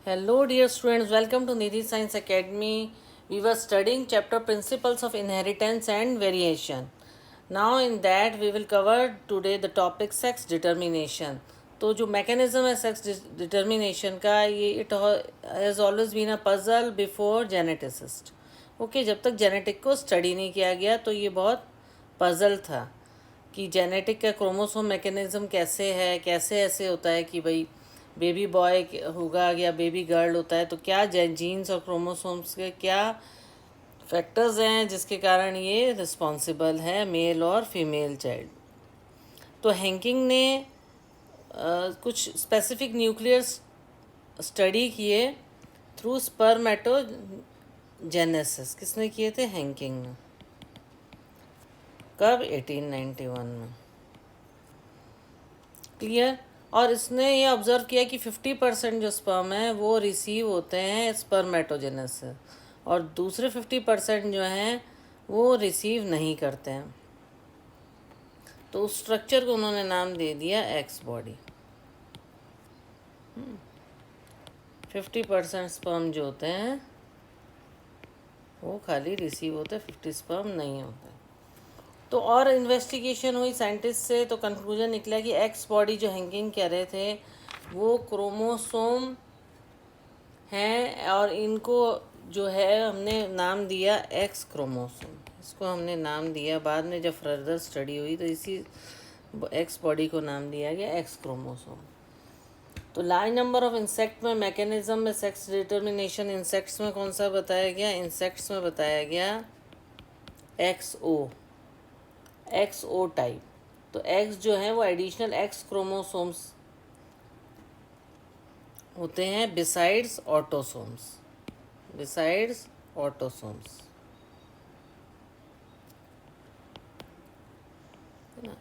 Hello, dear students. Welcome to Nidhi Science Academy. We were studying chapter Principles of Inheritance and Variation. Now, in that, we will cover today the topic sex determination. तो जो mechanism है sex determination का ये it has always been a puzzle before geneticist. Okay, जब तक genetic को study नहीं किया गया तो ये बहुत पजल था कि जेनेटिक का क्रोमोसोम मैकेनिज्म कैसे है, कैसे ऐसे होता है कि भाई बेबी बॉय होगा या बेबी गर्ल होता है तो क्या जीन्स और क्रोमोसोम्स के क्या फैक्टर्स हैं जिसके कारण ये रिस्पॉन्सिबल है मेल और फीमेल चाइल्ड. तो हैंकिंग ने कुछ स्पेसिफिक न्यूक्लियर स्टडी किए थ्रू स्पर्मेटोजेनेसिस. किसने किए थे? हैंकिंग ने. कब? 1891 में. क्लियर. और इसने ये ऑब्ज़र्व किया कि 50% जो स्पर्म है वो रिसीव होते हैं स्पर्मेटोजेनेसिस और दूसरे 50% जो हैं वो रिसीव नहीं करते हैं. तो उस स्ट्रक्चर को उन्होंने नाम दे दिया एक्स बॉडी. 50% स्पर्म जो होते हैं वो खाली रिसीव होते हैं, 50 स्पर्म नहीं होते. तो और इन्वेस्टिगेशन हुई साइंटिस्ट से तो कंक्लूजन निकला कि एक्स बॉडी जो हैंकिंग कह रहे थे वो क्रोमोसोम हैं और इनको जो है हमने नाम दिया एक्स क्रोमोसोम. इसको हमने नाम दिया, बाद में जब फर्दर स्टडी हुई तो इसी एक्स बॉडी को नाम दिया गया एक्स क्रोमोसोम. तो लार्ज नंबर ऑफ इंसेक्ट में मैकेनिज्म में सेक्स डिटर्मिनेशन इंसेक्ट्स में कौन सा बताया गया? इंसेक्ट्स में बताया गया एक्सओ टाइप. तो एक्स जो है वो एडिशनल एक्स क्रोमोसोम्स होते हैं बिसाइड्स ऑटोसोम्स.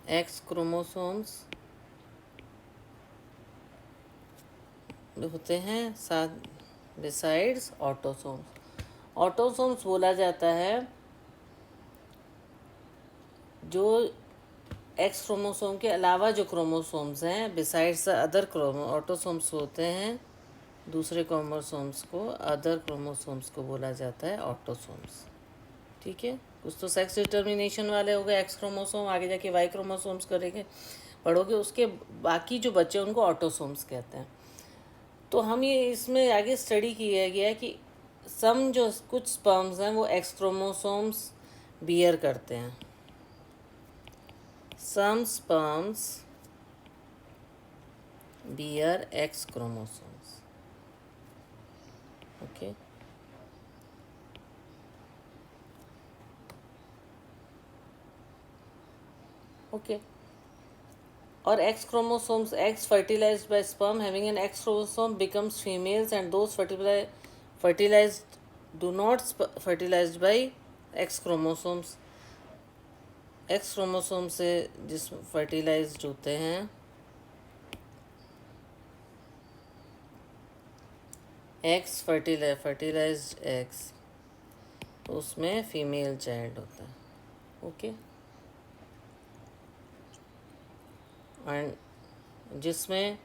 एक्स क्रोमोसोम्स होते हैं साथ बिसाइड्स ऑटोसोम्स. ऑटोसोम्स बोला जाता है जो एक्स क्रोमोसोम के अलावा जो क्रोमोसोम्स हैं बिसाइड्स अदर ऑटोसोम्स होते हैं, दूसरे क्रोमोसोम्स को अदर क्रोमोसोम्स को बोला जाता है ऑटोसोम्स. ठीक है. कुछ तो सेक्स डिटर्मिनेशन वाले हो गए एक्स क्रोमोसोम, आगे जाके वाई क्रोमोसोम्स करेंगे पढ़ोगे, उसके बाकी जो बच्चे उनको ऑटोसोम्स कहते हैं. तो हम ये इसमें आगे स्टडी किया गया कि सम जो कुछ स्पर्म्स हैं वो एक्स क्रोमोसोम्स बियर करते हैं. Some sperms bear X chromosomes. Okay. Okay. और X chromosomes eggs fertilized by sperm having an X chromosome becomes females and those fertilized do not fertilized by X chromosomes. X chromosome से जिस fertilised होते हैं x fertilised x उसमें female child होता है. Okay. And जिसमें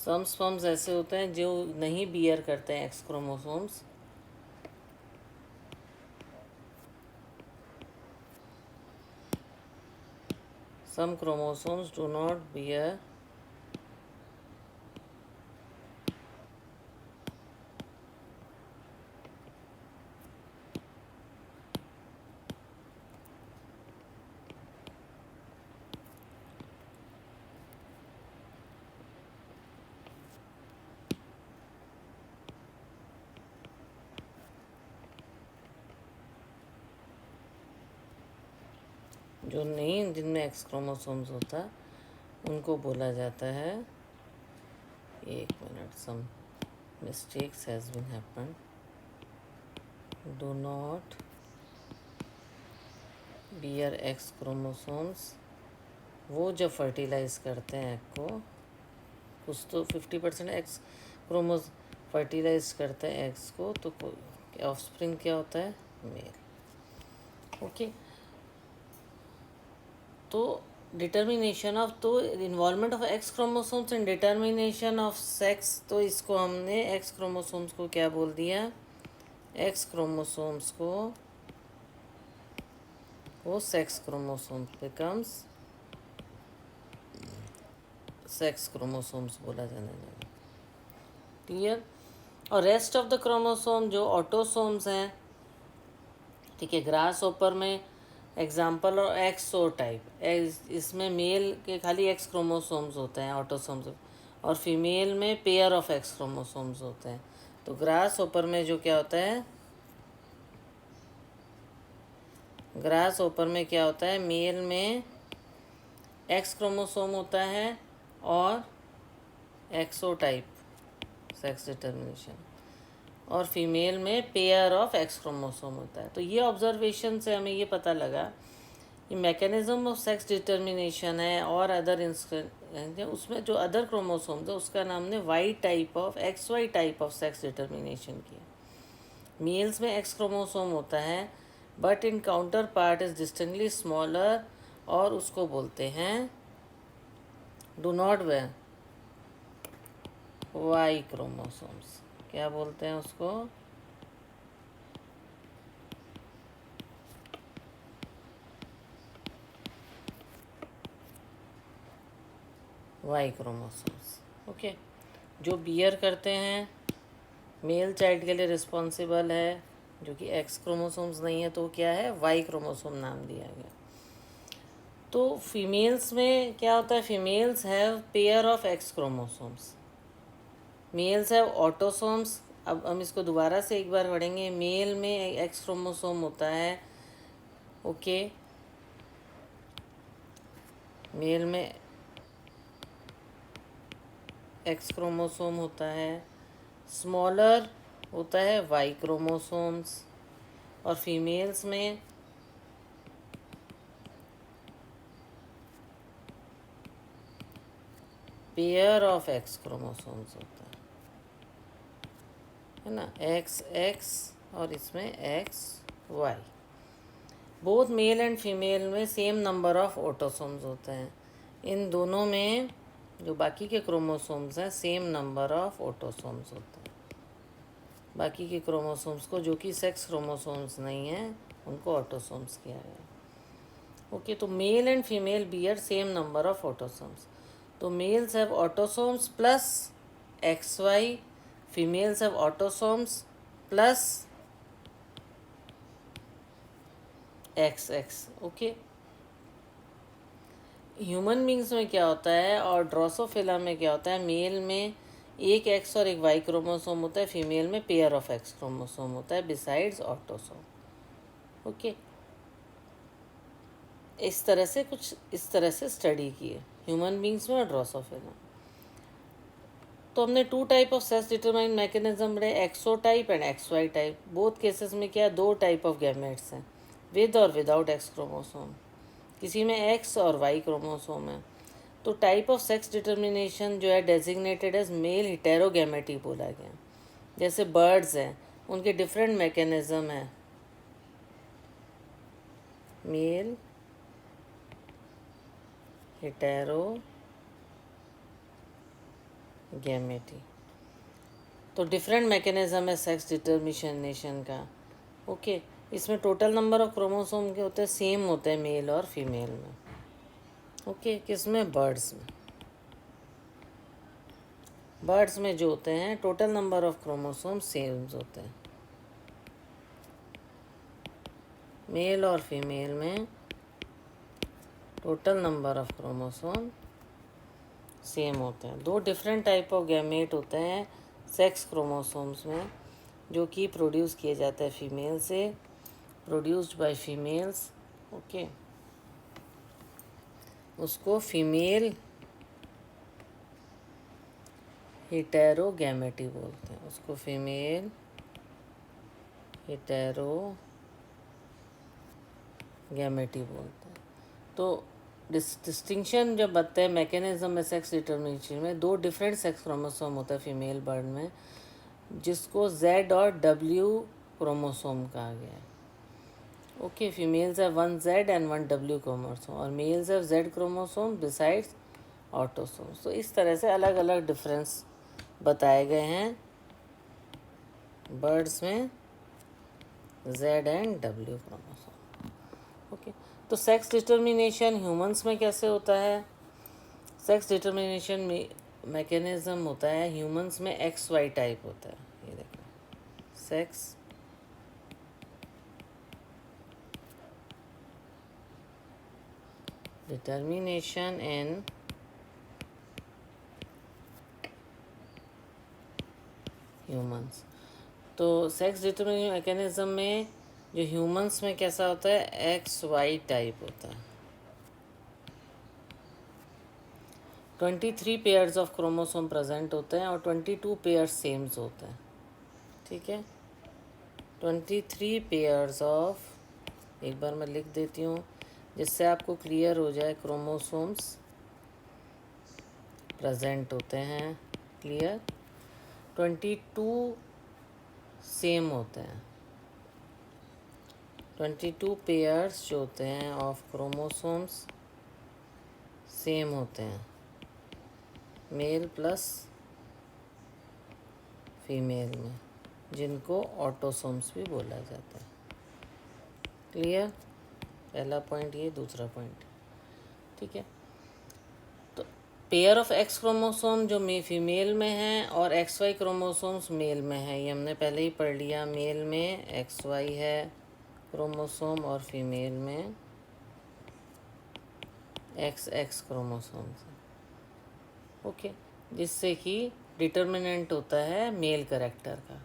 सम sperms ऐसे होते हैं जो नहीं बियर करते हैं X chromosomes. Some chromosomes do not bear जो नहीं जिनमें एक्स क्रोमोसोम्स होता उनको बोला जाता है. एक minute, some mistakes has been happen. Do not bear X chromosomes. वो जब फर्टिलाइज करते हैं एग को, कुछ तो 50% एक्स क्रोमोस फर्टिलाइज करते हैं एग्स को, तो ऑफस्प्रिंग क्या होता है? मेल. ओके. तो डिटर्मिनेशन ऑफ, तो involvement of X chromosomes in determination of sex, तो इसको हमने एक्स क्रोमोसोम्स को क्या बोल दिया, एक्स क्रोमोसोम्स को वो sex chromosomes becomes sex chromosomes बोला जाने लगा। क्लियर। और रेस्ट ऑफ द क्रोमोसोम जो ऑटोसोम्स हैं, ठीक है, ग्रास ओपर में एग्जाम्पल और एक्सो टाइप, इसमें मेल के खाली एक्स क्रोमोसोम्स होते हैं ऑटोसोम्स, और फीमेल में पेयर ऑफ एक्स क्रोमोसोम्स होते हैं। तो ग्रास ओपर में जो क्या होता है, ग्रास ओपर में क्या होता है, मेल में एक्स क्रोमोसोम होता है और एक्सो टाइप सेक्स डिटर्मिनेशन, और फीमेल में पेयर ऑफ एक्स क्रोमोसोम होता है। तो ये ऑब्जर्वेशन से हमें ये पता लगा कि मैकेनिज्म ऑफ सेक्स डिटर्मिनेशन है और अदर उसमें जो अदर क्रोमोसोम्स है उसका नाम ने Y type of X Y type of sex determination किया। मेल्स में एक्स क्रोमोसोम होता है but in counterpart is distinctly smaller, और उसको बोलते हैं do not way Y chromosomes. क्या बोलते हैं उसको, वाई क्रोमोसोम्स। ओके, जो बियर करते हैं मेल चाइल्ड के लिए रिस्पॉन्सिबल है, जो कि एक्स क्रोमोसोम्स नहीं है, तो क्या है, वाई क्रोमोसोम नाम दिया गया। तो फीमेल्स में क्या होता है, females have pair of X chromosomes, males have autosomes. अब हम इसको दोबारा से एक बार पढ़ेंगे। मेल में एक्स क्रोमोसोम होता है, ओके, मेल में एक्स क्रोमोसोम होता है, स्मॉलर होता है वाई क्रोमोसोम्स, और फीमेल्स में पेयर ऑफ एक्स क्रोमोसोम्स होता है ना, एक्स एक्स और इसमें X Y. Both male and female में सेम नंबर ऑफ ऑटोसोम्स होते हैं। इन दोनों में जो बाकी के क्रोमोसोम्स हैं सेम नंबर ऑफ ऑटोसोम्स होते हैं। बाकी के क्रोमोसोम्स को जो कि सेक्स क्रोमोसोम्स नहीं हैं उनको ऑटोसोम्स किया गया। ओके, तो male and female bear same number of autosomes. तो males have autosomes plus X Y, females have autosomes plus X X. Okay, human beings में क्या होता है और ड्रोसोफिला में क्या होता है, मेल में एक एक्स और एक वाई क्रोमोसोम होता है, फीमेल में पेयर ऑफ एक्स क्रोमोसोम होता है बिसाइड्स ऑटोसोम। ओके, इस तरह से कुछ इस तरह से स्टडी की है ह्यूमन बींग्स में और ड्रोसोफिला। तो हमने two type of sex determine mechanism रहे, X O type and X Y type. Both cases में क्या, दो टाइप ऑफ गैमेट्स हैं, विद और विदाउट एक्स क्रोमोसोम। किसी में एक्स और वाई क्रोमोसोम है। तो टाइप ऑफ सेक्स डिटर्मिनेशन जो है डेजिग्नेटेड एज मेल हिटेरोगैमेटी बोला गया। जैसे बर्ड्स हैं, उनके डिफरेंट मैकेनिज्म है, मेल हिटेरोगैमेटी। तो डिफरेंट मैकेनिज्म है सेक्स डिटर्मिनेशन का। ओके, इसमें टोटल नंबर ऑफ क्रोमोसोम के होते हैं सेम होते हैं मेल और फीमेल में। ओके, किसमें, बर्ड्स में। बर्ड्स में जो होते हैं total number of chromosome same होते हैं, मेल और फीमेल में total number of chromosome same होते हैं। दो डिफरेंट टाइप ऑफ गैमेट होते हैं सेक्स क्रोमोसोम्स में, जो कि प्रोड्यूस किए जाते हैं फीमेल से, प्रोड्यूस्ड बाय फीमेल्स। ओके, उसको फीमेल हिटेरोगैमेटी बोलते हैं, उसको फीमेल हिटेरोगैमेटी बोलते हैं। तो डिस्टिंक्शन जब बताते हैं मैकेनिज्म में सेक्स डिटर्मिनेशन में, दो डिफरेंट सेक्स क्रोमोसोम होता है फीमेल बर्ड में, जिसको जेड और डब्ल्यू क्रोमोसोम कहा गया है। Okay, females have one Z and one W chromosome और males have Z chromosome besides autosome. तो इस तरह से अलग अलग डिफरेंस बताए गए हैं बर्ड्स में Z and W chromosome. Okay, तो सेक्स डिटर्मिनेशन ह्यूमंस में कैसे होता है? सेक्स डिटर्मिनेशन मैकेनिज्म होता है ह्यूमंस में एक्स वाई टाइप होता है. ये देखो, सेक्स डिटर्मिनेशन इन ह्यूमंस. तो सेक्स डिटर्मिनेशन मैकेनिज्म में जो ह्यूमंस में कैसा होता है, एक्स वाई टाइप होता है. 23 पेयर्स ऑफ क्रोमोसोम प्रेजेंट होते हैं और 22 पेयर्स सेम्स होते हैं. ठीक है, 23 पेयर्स ऑफ, एक बार मैं लिख देती हूँ जिससे आपको क्लियर हो जाए, क्रोमोसोम्स प्रेजेंट होते हैं. क्लियर? 22 सेम होते हैं. 22 पेयर्स जो होते हैं ऑफ क्रोमोसोम्स सेम होते हैं, मेल प्लस फीमेल में, जिनको ऑटोसोम्स भी बोला जाता है. क्लियर? पहला पॉइंट ये, दूसरा पॉइंट. ठीक है, तो पेयर ऑफ एक्स क्रोमोसोम जो फीमेल में है और एक्स वाई क्रोमोसोम्स मेल में है, ये हमने पहले ही पढ़ लिया. मेल में एक्स वाई है क्रोमोसोम और फीमेल में एक्स एक्स क्रोमोसोम्स. ओके, जिससे कि डिटर्मिनेंट होता है मेल कैरेक्टर का.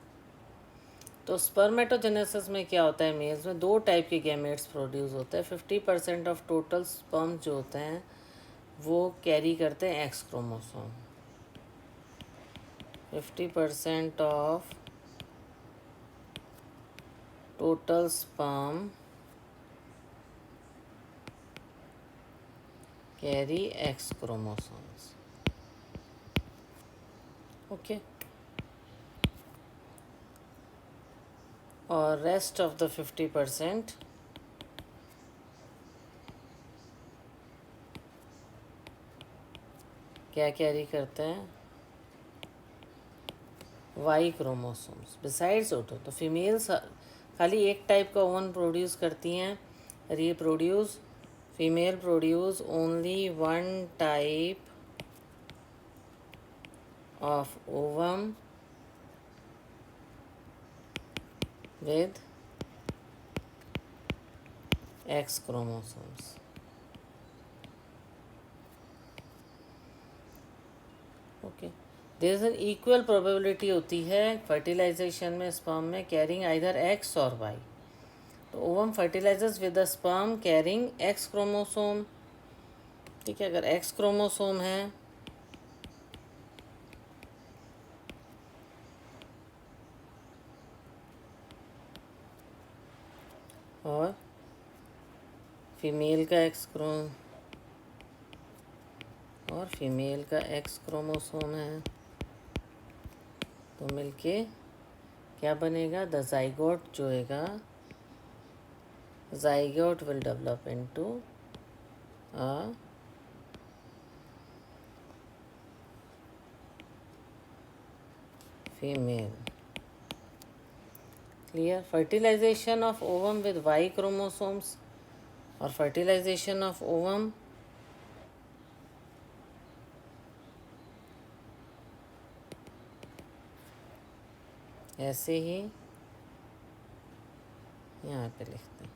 तो स्पर्मेटोजेनेसिस में क्या होता है, मेल्स में दो टाइप के गैमेट्स प्रोड्यूस होते हैं. 50% ऑफ टोटल स्पर्म्स जो होते हैं वो कैरी करते हैं X chromosome. 50% of total sperm carry X chromosomes. Okay, और रेस्ट ऑफ द 50% क्या कैरी करते हैं, वाई क्रोमोसोम्स बिसाइड्स ओटो. तो फीमेल्स खाली एक टाइप का ओवन प्रोड्यूस करती हैं, reproduce. Female produce only one type of ovum with X chromosomes. Okay, there is an equal probability होती है फर्टिलाइजेशन में स्पर्म में कैरिंग आइदर एक्स और वाई. तो ovum fertilisers with the sperm carrying x chromosome. ठीक है, अगर x chromosome है और फीमेल का एक्स क्रोमोसोम है, तो मिलके क्या बनेगा, द जाइगोट जो हैगा, zygote will develop into a female. Clear? Fertilisation of ovum with Y chromosomes और फर्टिलाइजेशन ऑफ ओवम ऐसे ही यहाँ पे लिखते हैं.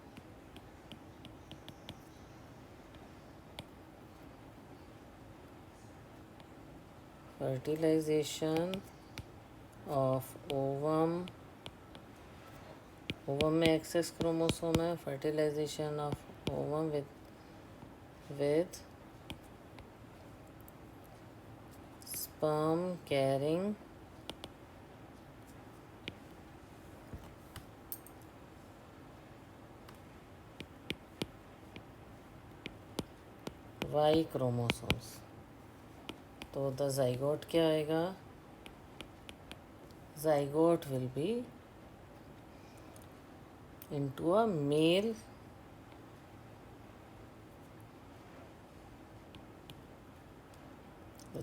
फर्टिलाइजेशन ऑफ ओवम में एक्सेस क्रोमोसोम है. Fertilisation of ovum with sperm carrying Y chromosomes. तो द जाइगोट क्या आएगा, zygote will be into a male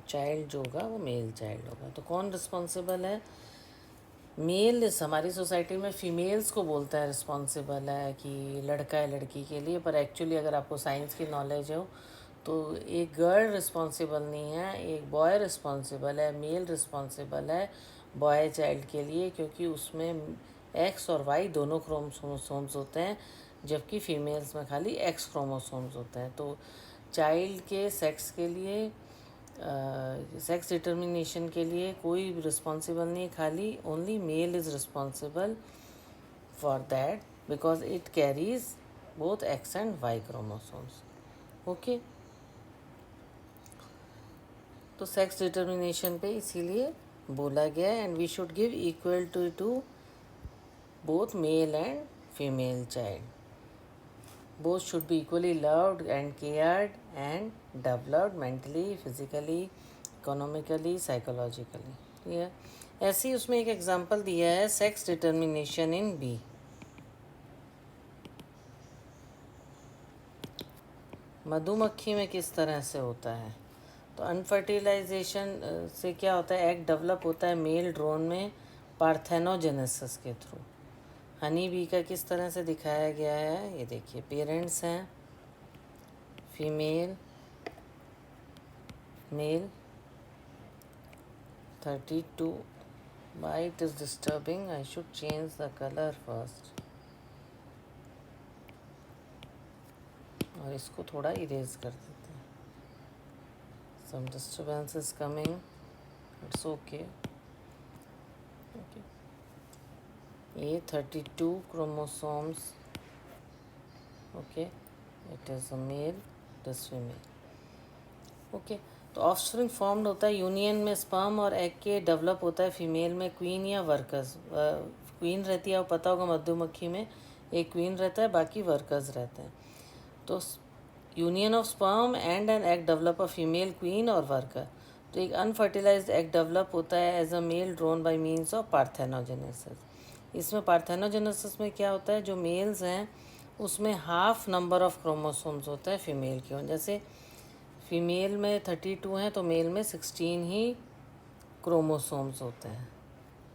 child जो होगा वो मेल चाइल्ड होगा। तो कौन रिस्पॉन्सिबल है? मेल इस हमारी सोसाइटी में फीमेल्स को बोलता है रिस्पॉन्सिबल है कि लड़का है लड़की के लिए, पर एक्चुअली अगर आपको साइंस की नॉलेज हो तो एक गर्ल रिस्पॉन्सिबल नहीं है, एक बॉय रिस्पॉन्सिबल है। मेल रिस्पॉन्सिबल है बॉय चाइल्ड के लिए, क्योंकि उसमें एक्स और वाई दोनों क्रोमोसोम्स होते हैं, जबकि फीमेल्स में खाली एक्स क्रोमोसोम्स होते हैं। तो चाइल्ड के सेक्स के लिए, सेक्स डिटर्मिनेशन के लिए कोई रिस्पॉन्सिबल नहीं, खाली only male is responsible for that because it carries both X and Y chromosomes. Okay, तो सेक्स डिटर्मिनेशन पे इसीलिए बोला गया है, and we should give equal to both male and female child. Both should be equally loved and cared and developed mentally, physically, economically, psychologically. Clear? ऐसे ही उसमें एक example दिया है सेक्स डिटर्मिनेशन इन बी। मधुमक्खी में किस तरह से होता है? तो अनफर्टिलाइजेशन से क्या होता है, एग डेवलप होता है मेल ड्रोन में पार्थेनोजेनेसिस के थ्रू। हनी बी का किस तरह से दिखाया गया है, ये देखिए, पेरेंट्स हैं female male 32. Why it is disturbing? I should change the color first. और इसको थोड़ा इरेज कर देते हैं। Some disturbance is coming. It's okay. Okay. ये 32 chromosomes. Okay. It is a male. It is female. Okay. तो offspring formed होता है यूनियन में स्पर्म और एग के, डेवलप होता है फीमेल में क्वीन या वर्कर्स। क्वीन रहती है, वो पता होगा मधुमक्खी में एक क्वीन रहता है, बाकी वर्कर्स रहते हैं। तो union of sperm and an egg develop a female queen और वर्कर। तो एक अनफर्टिलाइज्ड एग डेवलप होता है as a male drone by means of parthenogenesis. इसमें पार्थेनोजेनेसिस में क्या होता है, जो मेल्स हैं उसमें हाफ नंबर ऑफ क्रोमोसोम्स होता है फीमेल के। जैसे फीमेल में 32 हैं तो मेल में 16 ही क्रोमोसोम्स होते हैं।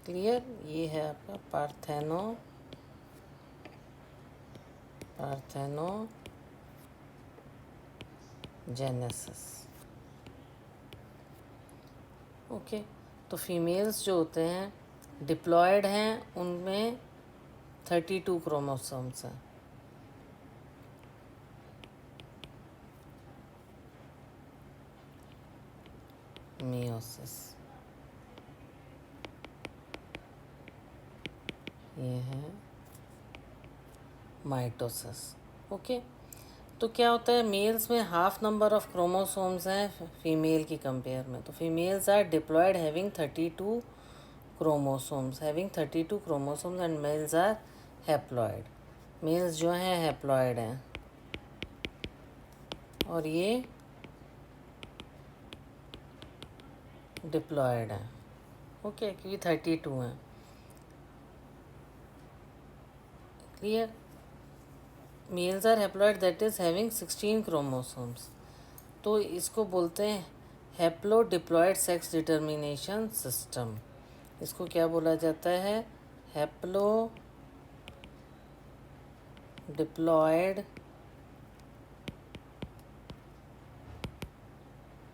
क्लियर? ये है आपका पार्थेनोजेनेसिस। ओके, तो फीमेल्स जो होते हैं डिप्लॉयड हैं, उनमें 32 क्रोमोसोम्स हैं। मियोसिस, ये है माइटोसिस। ओके, तो क्या होता है, मेल्स में हाफ नंबर ऑफ क्रोमोसोम्स हैं फीमेल की कंपेयर में। तो females are diploid having 32 chromosomes and males are haploid. Males जो हैं हैप्लॉयड हैं और ये डिप्लॉयड हैं। ओके, क्योंकि 32 हैं। Clear? Males are haploid that is having 16 chromosomes. तो इसको बोलते हैं haplodiploid sex determination system. इसको क्या बोला जाता है? Haplodiploid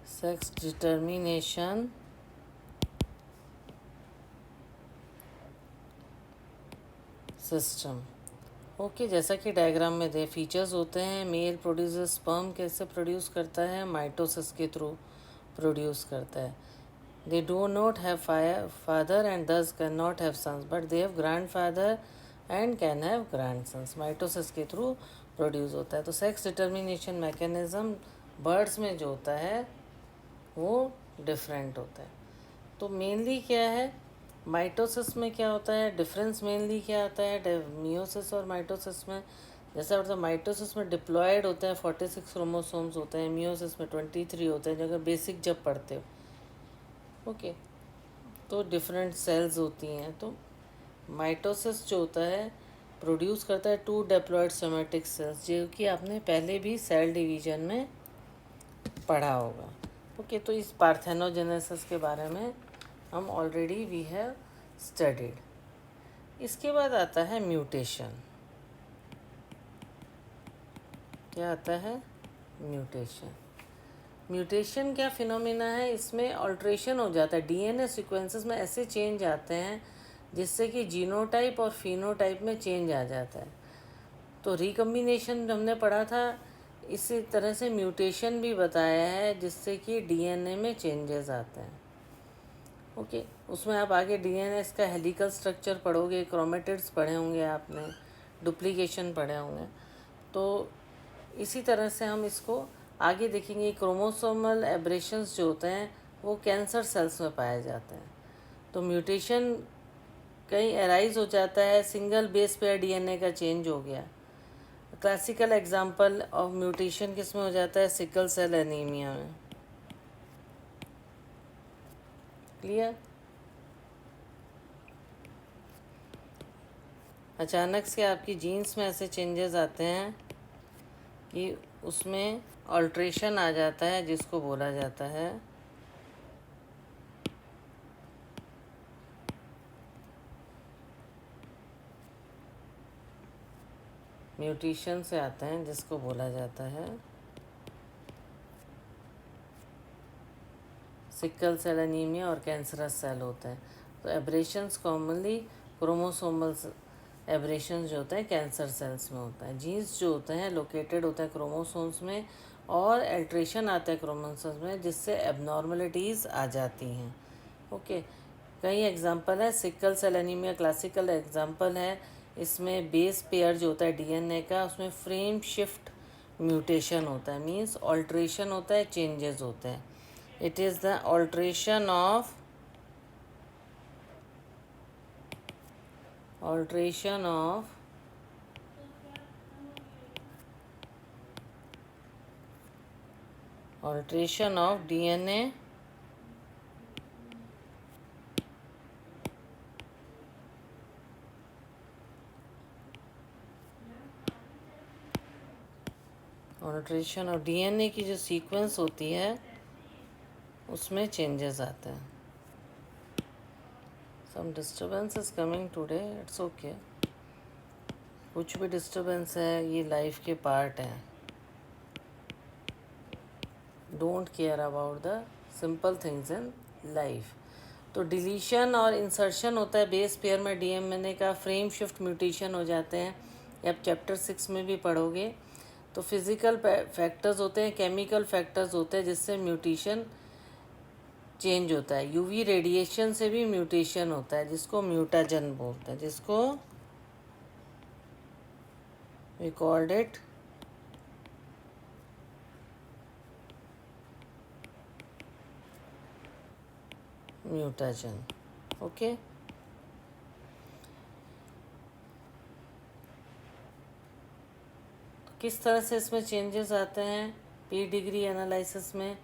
sex determination system. Okay, जैसा कि डायग्राम में दे फीचर्स होते हैं, मेल प्रोड्यूसर स्पर्म कैसे प्रोड्यूस करता है, माइटोसिस के थ्रू प्रोड्यूस करता है। They do not have father and thus can not have sons, but they have grand father and can have grandsons. Mitosis के through produce होता है। तो सेक्स डिटर्मिनेशन मैकेनिज्म बर्ड्स में जो होता है वो डिफरेंट होता है। तो मेनली क्या है, माइटोसिस में क्या होता है, डिफरेंस मेनली क्या आता है मियोसिस और माइटोसिस में? जैसा मतलब माइटोसिस में डिप्लॉयड होते हैं 46 क्रोमोसोम्स होते हैं, मियोसिस में 23 होते हैं, जगह बेसिक जब पढ़ते हो। ओके, तो डिफरेंट सेल्स होती हैं। तो माइटोसिस जो होता है प्रोड्यूस करता है 2 डिप्लॉयड सोमेटिक सेल्स, जो कि आपने पहले भी सेल डिवीजन में पढ़ा होगा। ओके, तो इस पार्थेनोजेनेसिस के बारे में हम ऑलरेडी वी हैव स्टडीड। इसके बाद आता है म्यूटेशन। क्या आता है? म्यूटेशन। म्यूटेशन क्या फिनोमिना है? इसमें अल्ट्रेशन हो जाता है, डीएनए सीक्वेंसेस में ऐसे चेंज आते हैं जिससे कि जीनोटाइप और फिनोटाइप में चेंज आ जाता है। तो रिकम्बिनेशन हमने पढ़ा था, इसी तरह से म्यूटेशन भी बताया है जिससे कि डीएनए में चेंजेस आते हैं। ओके, उसमें आप आगे डीएनए का हेलिकल स्ट्रक्चर पढ़ोगे, क्रोमेटिड्स पढ़े होंगे आपने, डुप्लीकेशन पढ़े होंगे। तो इसी तरह से हम इसको आगे देखेंगे। क्रोमोसोमल एब्रेशंस जो होते हैं वो कैंसर सेल्स में पाए जाते हैं। तो म्यूटेशन कहीं एराइज हो जाता है, सिंगल बेस पेयर डीएनए का चेंज हो गया। क्लासिकल एग्जांपल ऑफ म्यूटेशन किस में हो जाता है? सिकल सेल एनीमिया में। क्लियर? अचानक से आपकी जीन्स में ऐसे चेंजेस आते हैं कि उसमें अल्ट्रेशन आ जाता है जिसको बोला जाता है म्यूटेशन से आते हैं जिसको बोला जाता है सिकल सेल एनीमिया और कैंसरस सेल होता है। तो एब्रेशंस कॉमनली क्रोमोसोमल एब्रेशंस जो होते हैं कैंसर सेल्स में होता है। जीन्स जो होते हैं लोकेटेड होता है क्रोमोसोम्स में और अल्ट्रेशन आता है क्रोमोसोम्स में जिससे एबनॉर्मलिटीज़ आ जाती हैं। ओके, कई एग्जांपल है। Sickle cell anaemia classical example है। इसमें बेस पेयर जो होता है डीएनए का उसमें फ्रेम शिफ्ट म्यूटेशन होता है, मींस ऑल्ट्रेशन होता है, चेंजेस होते हैं। It is the alteration of alteration of DNA alteration of DNA की जो सीक्वेंस होती है उसमें चेंजेस आते हैं। Some disturbance is coming today, it's okay. कुछ भी डिस्टर्बेंस है ये लाइफ के पार्ट हैं। Don't care about the simple things in life. तो डिलीशन और इंसर्शन होता है बेस पेयर में डीएनए का, फ्रेम शिफ्ट म्यूटेशन हो जाते हैं। ये आप चैप्टर 6 में भी पढ़ोगे। तो फिज़िकल फैक्टर्स होते हैं, केमिकल फैक्टर्स होते हैं जिससे म्यूटेशन चेंज होता है। यूवी रेडिएशन से भी म्यूटेशन होता है जिसको म्यूटाजन बोलते हैं, जिसको we called it mutagen. Okay, किस तरह से इसमें चेंजेस आते हैं पी डिग्री एनालिसिस में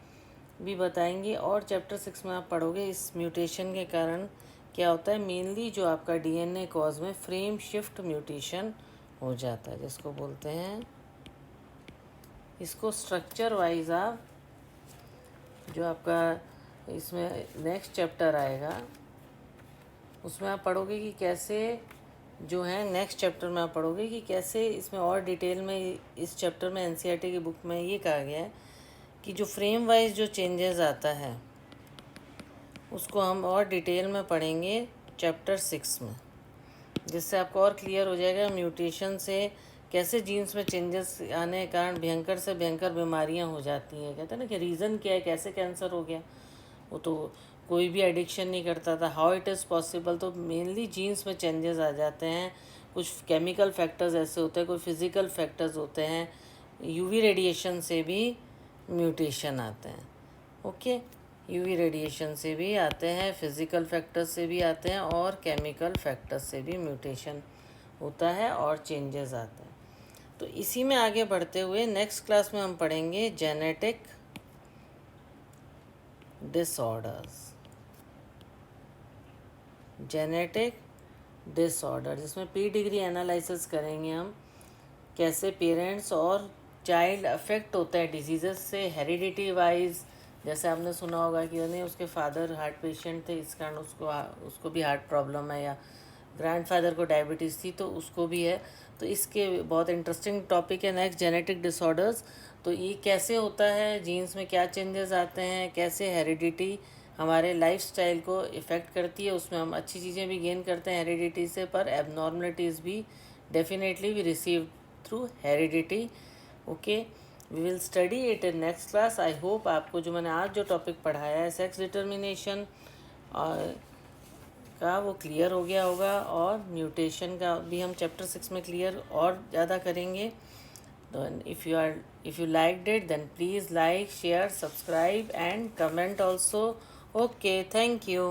भी बताएंगे और चैप्टर 6 में आप पढ़ोगे इस म्यूटेशन के कारण क्या होता है। मेनली जो आपका डीएनए कॉज में फ्रेम शिफ्ट म्यूटेशन हो जाता है जिसको बोलते हैं, इसको स्ट्रक्चर वाइज आप जो आपका इसमें नेक्स्ट चैप्टर आएगा उसमें आप पढ़ोगे कि कैसे जो है नेक्स्ट चैप्टर में आप पढ़ोगे कि कैसे इसमें और डिटेल में इस चैप्टर में एनसीईआरटी की बुक में ये कहा गया है कि जो फ्रेम वाइज जो चेंजेस आता है उसको हम और डिटेल में पढ़ेंगे चैप्टर 6 में, जिससे आपको और क्लियर हो जाएगा म्यूटेशन से कैसे जीन्स में चेंजेस आने के कारण भयंकर से भयंकर बीमारियां हो जाती हैं। कहते हैं ना कि रीज़न क्या है, कैसे कैंसर हो गया। वो तो कोई भी एडिक्शन नहीं करता था, हाउ इट इज़ पॉसिबल। तो मेनली जीन्स में चेंजेस आ जाते हैं। कुछ केमिकल फैक्टर्स ऐसे होते हैं, कोई फिज़िकल फैक्टर्स होते हैं, यूवी रेडिएशन से भी म्यूटेशन आते हैं। ओके, यूवी रेडिएशन से भी आते हैं, फिज़िकल फैक्टर्स से भी आते हैं और केमिकल फैक्टर्स से भी म्यूटेशन होता है और चेंजेस आते हैं। तो इसी में आगे बढ़ते हुए नेक्स्ट क्लास में हम पढ़ेंगे जेनेटिक डिसऑर्डर्स। जेनेटिक डिसऑर्डर जिसमें पी डिग्री एनालिसिस करेंगे हम, कैसे पेरेंट्स और चाइल्ड अफेक्ट होता है डिजीज़ से, हेरिडिटी वाइज जैसे आपने सुना होगा कि नहीं उसके फादर हार्ट पेशेंट थे, इस कारण उसको भी हार्ट प्रॉब्लम है, या ग्रैंडफादर को डायबिटीज़ थी तो उसको भी है। तो इसके बहुत इंटरेस्टिंग टॉपिक है नेक्स्ट, जेनेटिक डिसऑर्डर्स। तो ये कैसे होता है, जीन्स में क्या चेंजेस आते हैं, कैसे हेरिडिटी हमारे लाइफस्टाइल को इफ़ेक्ट करती है, उसमें हम अच्छी चीज़ें भी गेन करते हैं हेरिडिटी से, पर एबनॉर्मलिटीज़ भी definitely we receive through heredity. Okay, we will study it in next class. I hope आपको जो मैंने आज जो टॉपिक पढ़ाया है सेक्स डिटर्मिनेशन का वो क्लियर हो गया होगा, और म्यूटेशन का भी हम चैप्टर 6 में क्लियर और ज़्यादा करेंगे। तो if you liked it, then please like, share, subscribe and comment also. Okay, thank you.